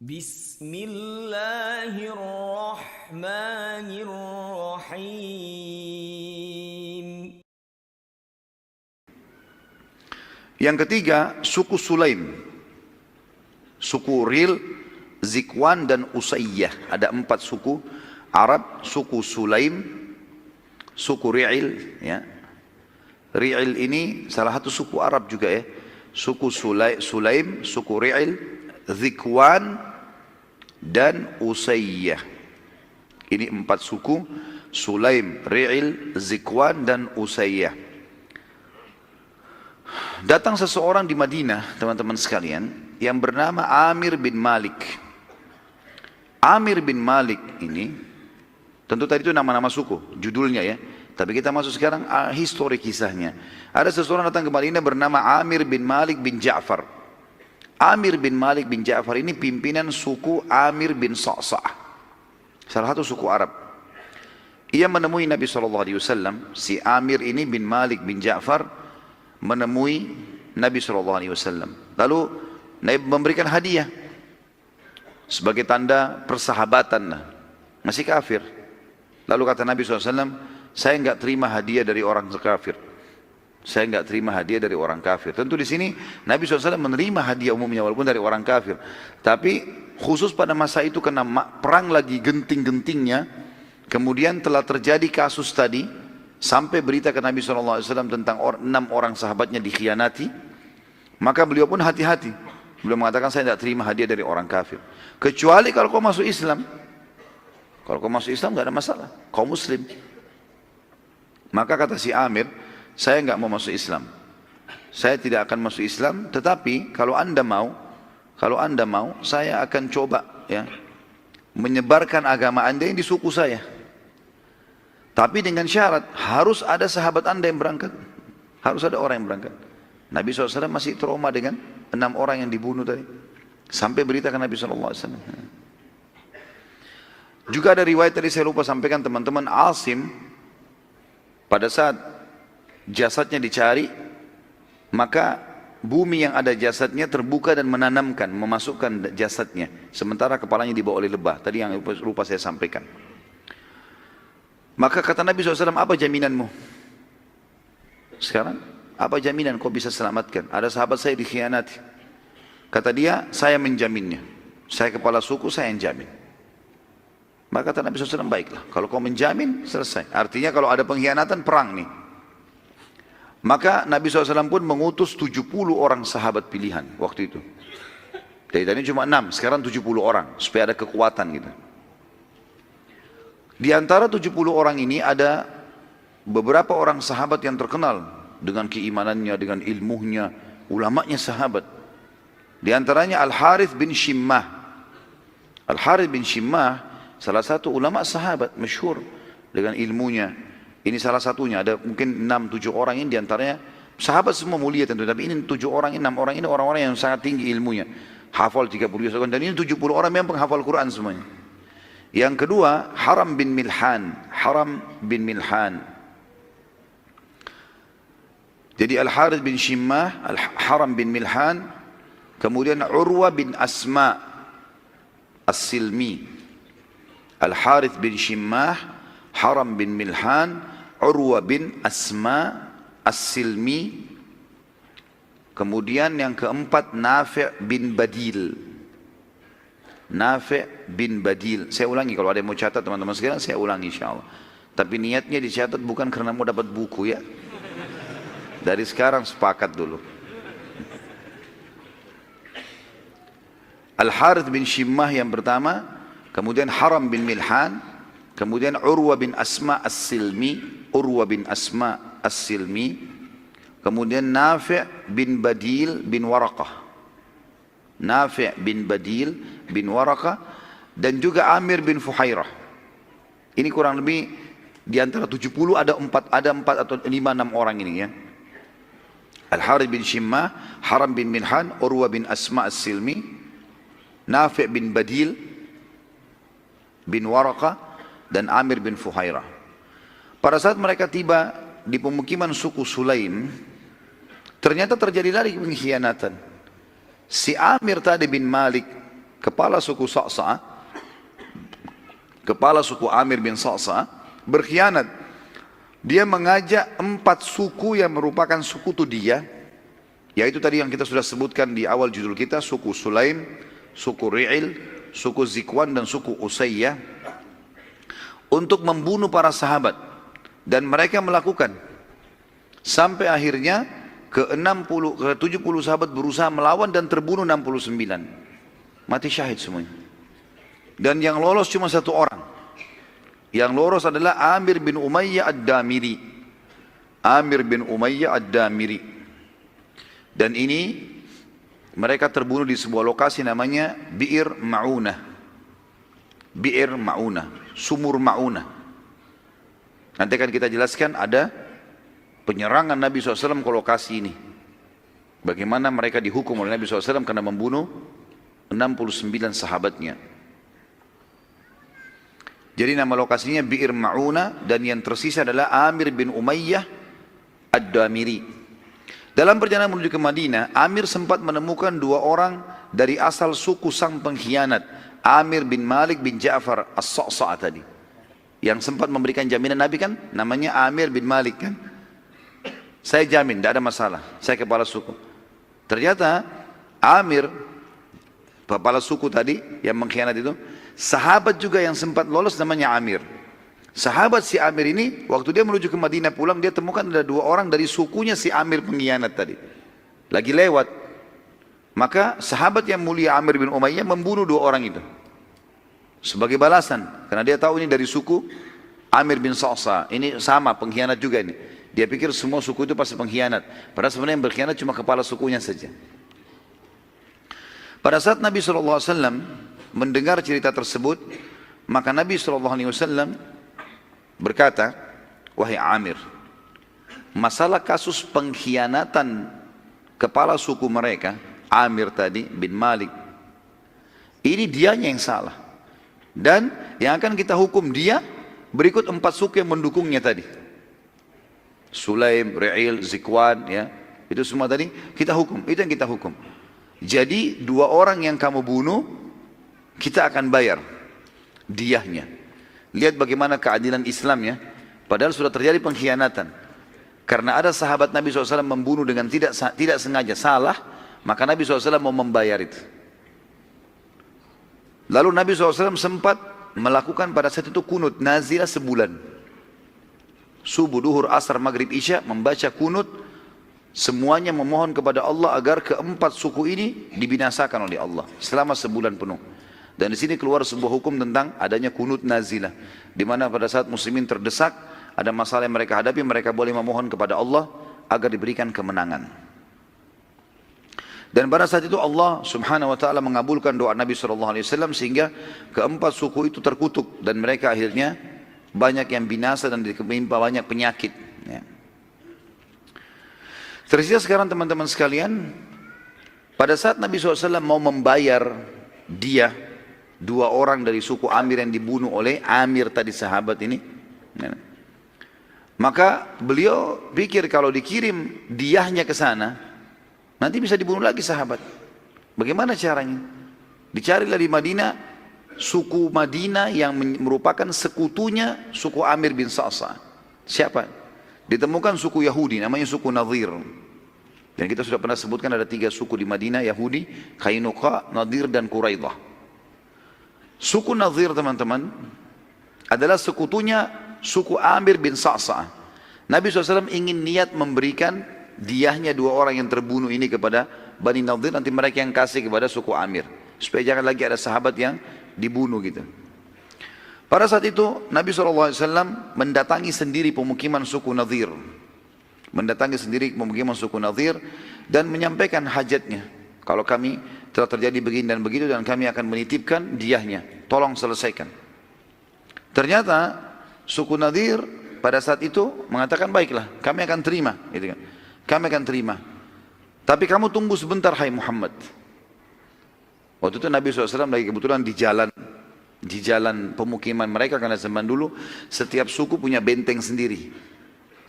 Bismillahirrahmanirrahim. Yang ketiga, suku Sulaim. Suku Ril, Zikwan, dan Usayyah. Ada 4 suku Arab. Suku Sulaim, suku Ri'il. Ya. Ri'il ini salah satu suku Arab juga ya. Suku Sulaim, suku Ri'il, Zikwan, dan Usayyah. Ini 4 suku: Sulaim, Ri'il, Zikwan, dan Usayyah. Datang seseorang di Madinah, teman-teman sekalian, yang bernama Amir bin Malik. Amir bin Malik ini, tentu tadi itu nama-nama suku, judulnya ya. Tapi kita masuk sekarang histori kisahnya. Ada seseorang datang ke Madinah bernama Amir bin Malik bin Ja'far. Amir bin Malik bin Ja'far ini pimpinan suku Amir bin Sa'sa', salah satu suku Arab. Ia menemui Nabi SAW. Si Amir ini bin Malik bin Ja'far menemui Nabi SAW. Lalu Nabi memberikan hadiah sebagai tanda persahabatan. Masih kafir. Lalu kata Nabi SAW, saya enggak terima hadiah dari orang kafir. Saya enggak terima hadiah dari orang kafir. Tentu di sini Nabi SAW menerima hadiah umumnya walaupun dari orang kafir. Tapi khusus pada masa itu karena perang lagi genting-gentingnya, kemudian telah terjadi kasus tadi, sampai berita ke Nabi SAW tentang 6 orang sahabatnya dikhianati, maka beliau pun hati-hati. Beliau mengatakan, saya tidak terima hadiah dari orang kafir. Kecuali kalau kau masuk Islam. Kalau kau masuk Islam tidak ada masalah. Kau Muslim. Maka kata si Amir, saya enggak mau masuk Islam. Saya tidak akan masuk Islam, tetapi kalau anda mau, saya akan coba ya menyebarkan agama anda yang di suku saya. Tapi dengan syarat, harus ada sahabat anda yang berangkat. Harus ada orang yang berangkat. Nabi SAW masih trauma dengan 6 orang yang dibunuh tadi. Sampai beritakan Nabi SAW. Juga ada riwayat tadi saya lupa sampaikan teman-teman, Asim, pada saat jasadnya dicari, maka bumi yang ada jasadnya terbuka dan menanamkan, memasukkan jasadnya. Sementara kepalanya dibawa oleh lebah. Tadi yang lupa saya sampaikan. Maka kata Nabi SAW, apa jaminanmu? Sekarang, apa jaminan kau bisa selamatkan? Ada sahabat saya dikhianati. Kata dia, saya menjaminnya. Saya kepala suku, saya yang jamin. Maka kata Nabi SAW, baiklah. Kalau kau menjamin, selesai. Artinya kalau ada pengkhianatan, perang nih. Maka Nabi SAW pun mengutus 70 orang sahabat pilihan waktu itu. Dari tadi cuma 6, sekarang 70 orang. Supaya ada kekuatan gitu. Di antara 70 orang ini ada beberapa orang sahabat yang terkenal dengan keimanannya, dengan ilmunya, ulamanya sahabat. Di antaranya Al-Harith bin Shimmah. Al-Harith bin Shimmah salah satu ulama sahabat masyhur dengan ilmunya. Ini salah satunya, ada mungkin 6-7 orang ini diantaranya sahabat semua mulia tentu, tapi ini 7 orang ini, 6 orang ini orang-orang yang sangat tinggi ilmunya. Hafal 30 tahun, dan ini 70 orang memang penghafal Quran semuanya. Yang kedua, Haram bin Milhan. Haram bin Milhan. Jadi Al-Harith bin Shimmah, Haram bin Milhan, kemudian Urwa bin Asma As-Silmi. Al-Harith bin Shimmah, Haram bin Milhan, Urwa bin Asma As-Silmi. Kemudian yang keempat, Nafi' bin Badil. Nafi' bin Badil. Saya ulangi, kalau ada yang mau catat teman-teman sekalian, saya ulangi insyaAllah. Tapi niatnya dicatat bukan karena mau dapat buku ya. Dari sekarang sepakat dulu. Al-Harith bin Shimmah yang pertama, kemudian Haram bin Milhan, kemudian Urwa bin Asma As-Silmi, Urwa bin Asma As-Silmi, kemudian Nafi' bin Badil bin Waraqah. Nafi' bin Badil bin Waraqah, dan juga Amir bin Fuhairah. Ini kurang lebih di antara 70 ada 4 atau 5-6 orang ini ya. Al-Harith bin Shimmah, Haram bin Milhan, Urwa bin Asma As-Silmi, Nafi' bin Badil bin Waraqah, dan Amir bin Fuhairah. Pada saat mereka tiba di pemukiman suku Sulaim, ternyata terjadi lagi pengkhianatan. Si Amir tadi bin Malik kepala suku Sa'sa, kepala suku Amir bin Sa'sa, berkhianat. Dia mengajak 4 suku yang merupakan sekutu dia, yaitu tadi yang kita sudah sebutkan di awal judul kita, suku Sulaim, suku Ri'il, suku Zikwan dan suku Usayyah, untuk membunuh para sahabat. Dan mereka melakukan sampai akhirnya ke 70 sahabat berusaha melawan dan terbunuh 69. Mati syahid semuanya. Dan yang lolos cuma 1 orang. Yang lolos adalah Amir bin Umayyah Ad-Damiri. Amir bin Umayyah Ad-Damiri. Dan ini mereka terbunuh di sebuah lokasi namanya Bi'ir Ma'unah. Bi'ir Ma'unah, sumur Ma'unah. Nanti akan kita jelaskan ada penyerangan Nabi SAW ke lokasi ini. Bagaimana mereka dihukum oleh Nabi SAW karena membunuh 69 sahabatnya. Jadi nama lokasinya Bi'ir Ma'unah, dan yang tersisa adalah Amir bin Umayyah Ad-Damiri. Dalam perjalanan menuju ke Madinah, Amir sempat menemukan 2 orang dari asal suku sang pengkhianat, Amir bin Malik bin Ja'far As-Sa'sa' tadi. Yang sempat memberikan jaminan Nabi kan, namanya Amir bin Malik kan. Saya jamin, tidak ada masalah, saya kepala suku. Ternyata Amir, kepala suku tadi yang mengkhianat itu, sahabat juga yang sempat lolos namanya Amir. Sahabat si Amir ini, waktu dia menuju ke Madinah pulang, dia temukan ada 2 orang dari sukunya si Amir pengkhianat tadi. Lagi lewat. Maka sahabat yang mulia Amir bin Umayyah membunuh 2 orang itu. Sebagai balasan. Karena dia tahu ini dari suku Amir bin Sa'sa. Ini sama, pengkhianat juga ini. Dia pikir semua suku itu pasti pengkhianat. Padahal sebenarnya yang berkhianat cuma kepala sukunya saja. Pada saat Nabi SAW mendengar cerita tersebut, maka Nabi SAW berkata, wahai Amir, masalah kasus pengkhianatan kepala suku mereka, Amir tadi bin Malik, ini dianya yang salah. Dan yang akan kita hukum dia berikut 4 suku yang mendukungnya tadi. Sulaim, Ri'il, Zikwan, ya, itu semua tadi kita hukum, itu yang kita hukum. Jadi 2 orang yang kamu bunuh, kita akan bayar diyahnya. Lihat bagaimana keadilan Islam ya. Padahal sudah terjadi pengkhianatan. Karena ada sahabat Nabi SAW membunuh dengan tidak sengaja, salah, maka Nabi SAW mau membayar itu. Lalu Nabi SAW sempat melakukan pada saat itu kunut nazilah sebulan. Subuh, duhur, asar, maghrib, isya, membaca kunut. Semuanya memohon kepada Allah agar keempat suku ini dibinasakan oleh Allah selama sebulan penuh. Dan di sini keluar sebuah hukum tentang adanya kunut nazilah, di mana pada saat muslimin terdesak, ada masalah yang mereka hadapi, mereka boleh memohon kepada Allah agar diberikan kemenangan. Dan pada saat itu Allah Subhanahu wa taala mengabulkan doa Nabi SAW sehingga keempat suku itu terkutuk dan mereka akhirnya banyak yang binasa dan ditimpa banyak penyakit. Ya. Tersisa sekarang teman-teman sekalian, pada saat Nabi SAW mau membayar dia 2 orang dari suku Amir yang dibunuh oleh Amir tadi sahabat ini, ya, maka beliau pikir kalau dikirim diyahnya ke sana, nanti bisa dibunuh lagi sahabat. Bagaimana caranya? Dicarilah di Madinah suku Madinah yang merupakan sekutunya suku Amir bin Sa'sa. Siapa? Ditemukan suku Yahudi, namanya suku Nadir. Dan kita sudah pernah sebutkan ada 3 suku di Madinah, Yahudi, Qainuqa, Nadir dan Quraidah. Suku Nadir teman-teman adalah sekutunya suku Amir bin Sa'sa. Nabi SAW ingin niat memberikan diyahnya 2 orang yang terbunuh ini kepada Bani Nadir, nanti mereka yang kasih kepada suku Amir. Supaya jangan lagi ada sahabat yang dibunuh gitu. Pada saat itu Nabi SAW mendatangi sendiri pemukiman suku Nadir. Mendatangi sendiri pemukiman suku Nadir dan menyampaikan hajatnya. Kalau kami telah terjadi begini dan begitu dan kami akan menitipkan diyahnya, tolong selesaikan. Ternyata suku Nadir pada saat itu mengatakan baiklah, kami akan terima, gitu kan. Kami akan terima. Tapi kamu tunggu sebentar hai Muhammad. Waktu itu Nabi SAW lagi kebetulan di jalan pemukiman mereka, karena zaman dulu setiap suku punya benteng sendiri.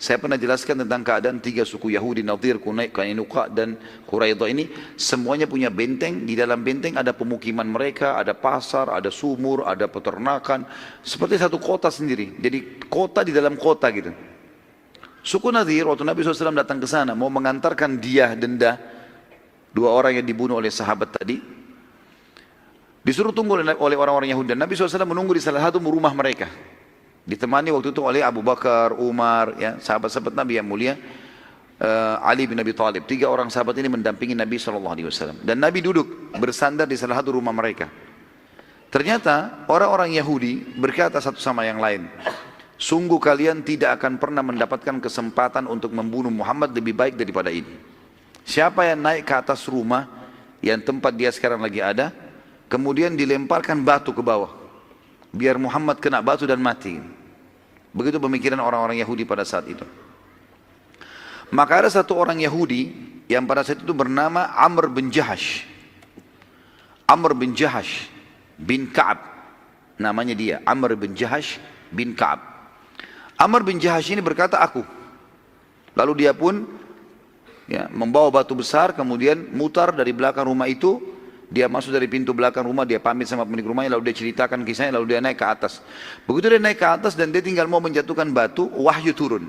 Saya pernah jelaskan tentang keadaan 3 suku Yahudi, Nadir, Qainuqa dan Quraidah ini. Semuanya punya benteng, di dalam benteng ada pemukiman mereka, ada pasar, ada sumur, ada peternakan. Seperti satu kota sendiri, jadi kota di dalam kota gitu. Suku Nadir, waktu Nabi SAW datang ke sana, mau mengantarkan dia denda 2 orang yang dibunuh oleh sahabat tadi, disuruh tunggu oleh orang-orang Yahudi. Dan Nabi SAW menunggu di salah satu rumah mereka. Ditemani waktu itu oleh Abu Bakar, Umar, ya, sahabat-sahabat Nabi yang mulia, Ali bin Abi Thalib. 3 orang sahabat ini mendampingi Nabi SAW. Dan Nabi duduk bersandar di salah satu rumah mereka. Ternyata orang-orang Yahudi berkata satu sama yang lain, sungguh kalian tidak akan pernah mendapatkan kesempatan untuk membunuh Muhammad lebih baik daripada ini. Siapa yang naik ke atas rumah yang tempat dia sekarang lagi ada, kemudian dilemparkan batu ke bawah, biar Muhammad kena batu dan mati. Begitu pemikiran orang-orang Yahudi pada saat itu. Maka ada satu orang Yahudi yang pada saat itu bernama Amr bin Jahash. Amr bin Jahash bin Ka'ab, namanya dia, Amr bin Jahash bin Ka'ab. Amr bin Jahash ini berkata, aku. Lalu dia pun ya, membawa batu besar, kemudian mutar dari belakang rumah itu. Dia masuk dari pintu belakang rumah, dia pamit sama pemilik rumahnya, lalu dia ceritakan kisahnya, lalu dia naik ke atas. Begitu dia naik ke atas dan dia tinggal mau menjatuhkan batu, wahyu turun.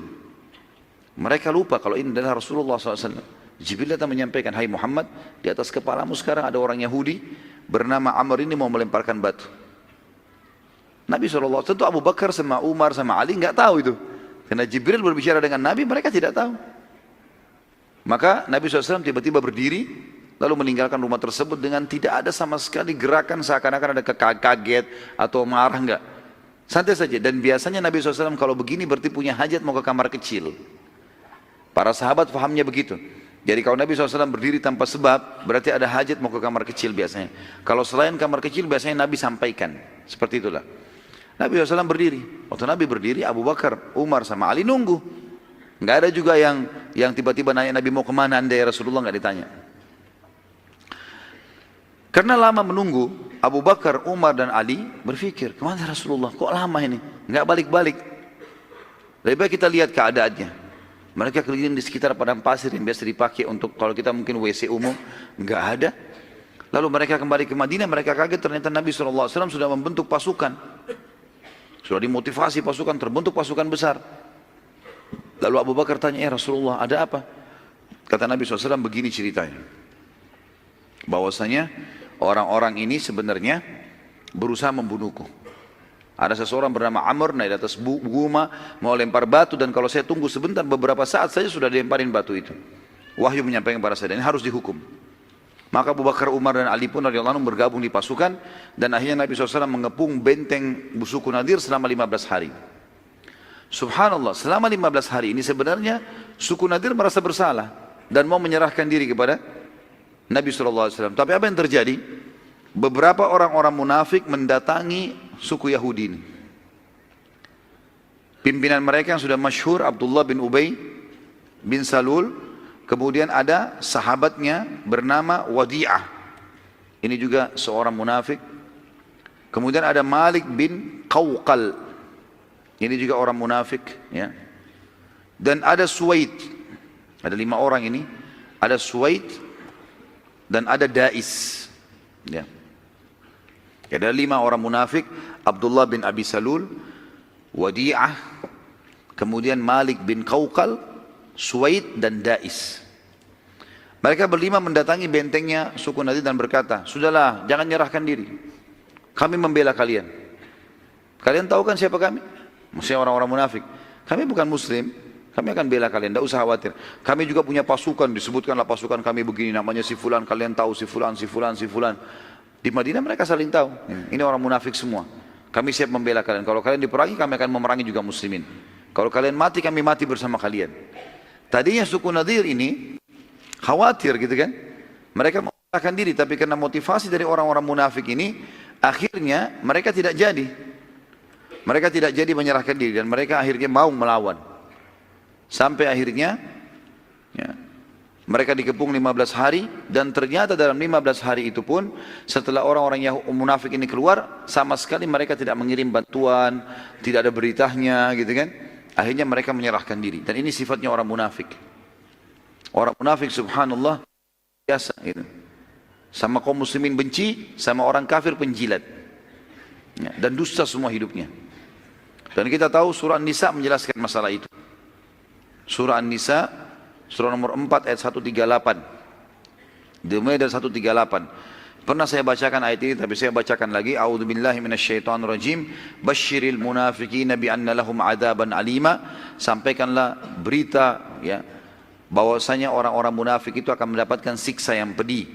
Mereka lupa kalau ini adalah Rasulullah SAW. Jibril datang menyampaikan, hai Muhammad, di atas kepalamu sekarang ada orang Yahudi bernama Amr ini mau melemparkan batu. Nabi SAW, tentu Abu Bakar sama Umar sama Ali nggak tahu itu. Karena Jibril berbicara dengan Nabi, mereka tidak tahu. Maka Nabi SAW tiba-tiba berdiri, lalu meninggalkan rumah tersebut dengan tidak ada sama sekali gerakan seakan-akan ada kaget atau marah, enggak. Santai saja. Dan biasanya Nabi SAW kalau begini berarti punya hajat mau ke kamar kecil. Para sahabat fahamnya begitu. Jadi kalau Nabi SAW berdiri tanpa sebab, berarti ada hajat mau ke kamar kecil biasanya. Kalau selain kamar kecil biasanya Nabi sampaikan. Seperti itulah. Nabi SAW berdiri. Waktu Nabi berdiri, Abu Bakar, Umar sama Ali nunggu. Enggak ada juga yang tiba-tiba nanya Nabi mau kemana anda ya Rasulullah, enggak ditanya. Karena lama menunggu, Abu Bakar, Umar dan Ali berpikir, kemana Rasulullah? Kok lama ini? Enggak balik-balik. Lebih baik kita lihat keadaannya. Mereka keliling di sekitar padang pasir yang biasa dipakai untuk kalau kita mungkin WC umum, enggak ada. Lalu mereka kembali ke Madinah, mereka kaget ternyata Nabi SAW sudah membentuk pasukan. Sudah dimotivasi pasukan, terbentuk pasukan besar. Lalu Abu Bakar tanya, Rasulullah ada apa? Kata Nabi SAW begini ceritanya. Bahwasanya orang-orang ini sebenarnya berusaha membunuhku. Ada seseorang bernama Amr naik di atas guma mau lempar batu, dan kalau saya tunggu sebentar beberapa saat saja sudah dilemparin batu itu. Wahyu menyampaikan kepada saya, ini harus dihukum. Maka Abu Bakar, Umar dan Ali pun radhiyallahu anhum bergabung di pasukan, dan akhirnya Nabi SAW mengepung benteng suku Nadir selama 15 hari. Subhanallah, selama 15 hari ini sebenarnya suku Nadir merasa bersalah dan mau menyerahkan diri kepada Nabi SAW. Tapi apa yang terjadi? Beberapa orang-orang munafik mendatangi suku Yahudi ini. Pimpinan mereka yang sudah masyhur, Abdullah bin Ubay bin Salul. Kemudian ada sahabatnya bernama Wadi'ah. Ini juga seorang munafik. Kemudian ada Malik bin Qawqal. Ini juga orang munafik. Ya. Dan ada Suwaid. Ada 5 orang ini. Ada Suwaid dan ada Dais. Ya. Ada 5 orang munafik. Abdullah bin Abi Salul, Wadi'ah, kemudian Malik bin Qawqal, Suwaid dan Dais. Mereka berlima mendatangi bentengnya suku Nadir dan berkata, sudahlah, jangan nyerahkan diri. Kami membela kalian. Kalian tahu kan siapa kami? Maksudnya orang-orang munafik. Kami bukan muslim, kami akan bela kalian, tidak usah khawatir. Kami juga punya pasukan, disebutkanlah pasukan kami begini, namanya si fulan, kalian tahu si fulan, si fulan, si fulan. Di Madinah mereka saling tahu. Ini orang munafik semua. Kami siap membela kalian. Kalau kalian diperangi, kami akan memerangi juga muslimin. Kalau kalian mati, kami mati bersama kalian. Tadinya suku Nadir ini khawatir gitu kan. Mereka menyerahkan diri, tapi karena motivasi dari orang-orang munafik ini, akhirnya mereka tidak jadi. Mereka tidak jadi menyerahkan diri dan mereka akhirnya mau melawan. Sampai akhirnya ya, mereka dikepung 15 hari dan ternyata dalam 15 hari itu pun setelah orang-orang yang munafik ini keluar, sama sekali mereka tidak mengirim bantuan, tidak ada beritanya gitu kan. Akhirnya mereka menyerahkan diri. Dan ini sifatnya orang munafik. Orang munafik subhanallah biasa gitu. Sama kaum muslimin benci, sama orang kafir penjilat. Ya, dan dusta semua hidupnya. Dan kita tahu surah An-Nisa menjelaskan masalah itu. Surah An-Nisa, surah nomor 4 ayat 138. Dimulai dari 138. Pernah saya bacakan ayat ini, tapi saya bacakan lagi. A'udzubillahi minasyaitonirrajim. Basyiril munafiqina bi'anna lahum adzaban alima. Sampaikanlah berita ya, bahwasanya orang-orang munafik itu akan mendapatkan siksa yang pedih.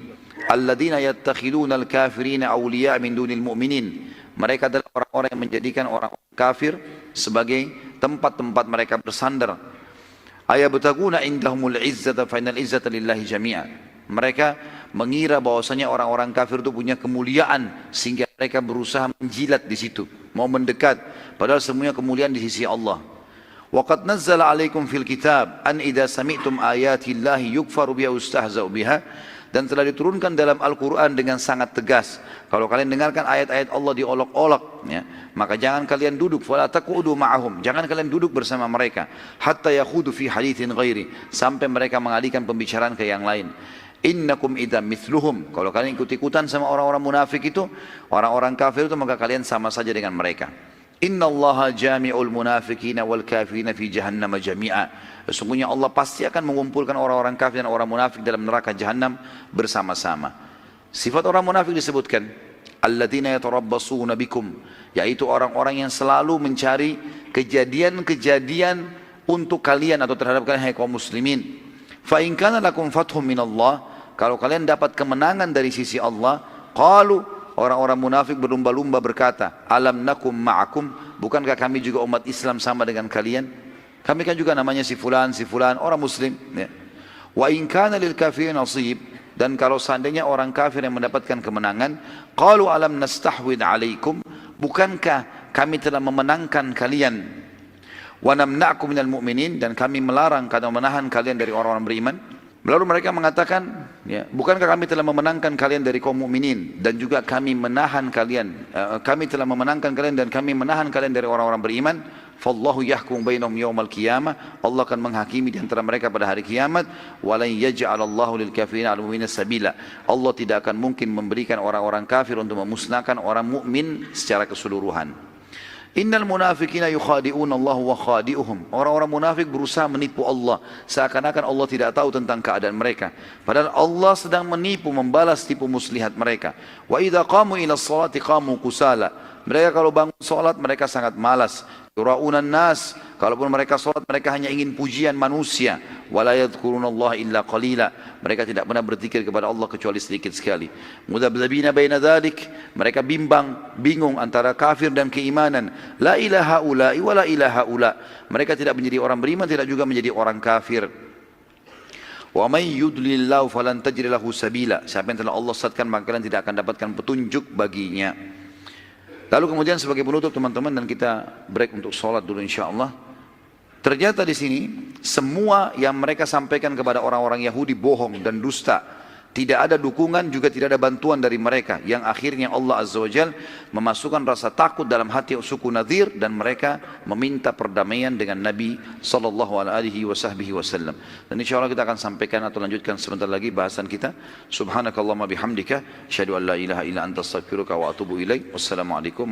Alladzina yattakhiduna al-kafirina awliya min dunil mu'minin. Mereka adalah orang-orang yang menjadikan orang kafir sebagai tempat-tempat mereka bersandar. Ayabtaguna indahumul izzata fa innal izzata lillahi jami'a. Mereka mengira bahwasanya orang-orang kafir itu punya kemuliaan sehingga mereka berusaha menjilat di situ, mau mendekat, padahal semuanya kemuliaan di sisi Allah. Wa qad nazzala 'alaikum fil kitab an idza sami'tum ayati llahi yukfaru biha ustahza'u biha. Dan telah diturunkan dalam Al-Quran dengan sangat tegas. Kalau kalian dengarkan ayat-ayat Allah diolok-olok, ya, maka jangan kalian duduk. Fala taqudu ma'ahum. Jangan kalian duduk bersama mereka. Hatta yakhudu fi hadithin ghairi. Sampai mereka mengalihkan pembicaraan ke yang lain. Innakum idza mithluhum. Kalau kalian ikut-ikutan sama orang-orang munafik itu, orang-orang kafir itu, maka kalian sama saja dengan mereka. Innallaha jami'ul munafiqina wal kafirina fi jahannam jami'a. Sesungguhnya Allah pasti akan mengumpulkan orang-orang kafir dan orang munafik dalam neraka Jahannam bersama-sama. Sifat orang munafik disebutkan, alladzina yatarabbasuna bikum, yaitu orang-orang yang selalu mencari kejadian-kejadian untuk kalian atau terhadap kalian, hai kaum muslimin. Fa in kana lakum fathum minallah, kalau kalian dapat kemenangan dari sisi Allah, qalu, orang-orang munafik berlumba-lumba berkata, alam nakum ma'akum, bukankah kami juga umat Islam sama dengan kalian? Kami kan juga namanya si fulan, orang muslim. Ya. Wa in kana lil kafirin nasib, dan kalau seandainya orang kafir yang mendapatkan kemenangan, qalu alam nastahwid alaikum, bukankah kami telah memenangkan kalian? Wa namna'kum minal mu'minin, dan kami melarang atau menahan kalian dari orang-orang beriman. Lalu mereka mengatakan, ya, bukankah kami telah memenangkan kalian dari kaum mukminin dan juga kami menahan kalian, kami telah memenangkan kalian dan kami menahan kalian dari orang-orang beriman. Fallahu yahkum bainahum yaumal qiyamah. Allah akan menghakimi di antara mereka pada hari kiamat. Walan yaj'alallahu lil kafirin 'alal mu'minina sabila. Allah tidak akan mungkin memberikan orang-orang kafir untuk memusnahkan orang mukmin secara keseluruhan. Innal munafiqina yukhadi'una Allah wa khadi'uhum. Orang-orang munafik berusaha menipu Allah, seakan-akan Allah tidak tahu tentang keadaan mereka. Padahal Allah sedang menipu, membalas tipu muslihat mereka. Wa idza qamu ila sholati qamu kusala. Mereka kalau bangun salat mereka sangat malas. Yura'unan nas, kalaupun mereka salat mereka hanya ingin pujian manusia. Wala yadhkurunallaha illa qalila. Mereka tidak pernah berzikir kepada Allah kecuali sedikit sekali. Mudabdabina baina dzalik, mereka bingung antara kafir dan keimanan. La ilaha ula'i wa la ilaha ula. Mereka tidak menjadi orang beriman, tidak juga menjadi orang kafir. Wa may yudlilillahu falan tajid lahu sabila. Siapa yang telah Allah sesatkan maka kalian tidak akan dapatkan petunjuk baginya. Lalu kemudian sebagai penutup teman-teman, dan kita break untuk sholat dulu insyaAllah. Ternyata di sini semua yang mereka sampaikan kepada orang-orang Yahudi bohong dan dusta. Tidak ada dukungan, juga tidak ada bantuan dari mereka. Yang akhirnya Allah Azza wa Jal memasukkan rasa takut dalam hati suku Nadir, dan mereka meminta perdamaian dengan Nabi SAW. Dan insyaAllah kita akan sampaikan atau lanjutkan sebentar lagi bahasan kita. Subhanakallahumma bihamdika, asyhadu an la ilaha illa anta astaghfiruka wa atubu ilaik. Wassalamualaikum.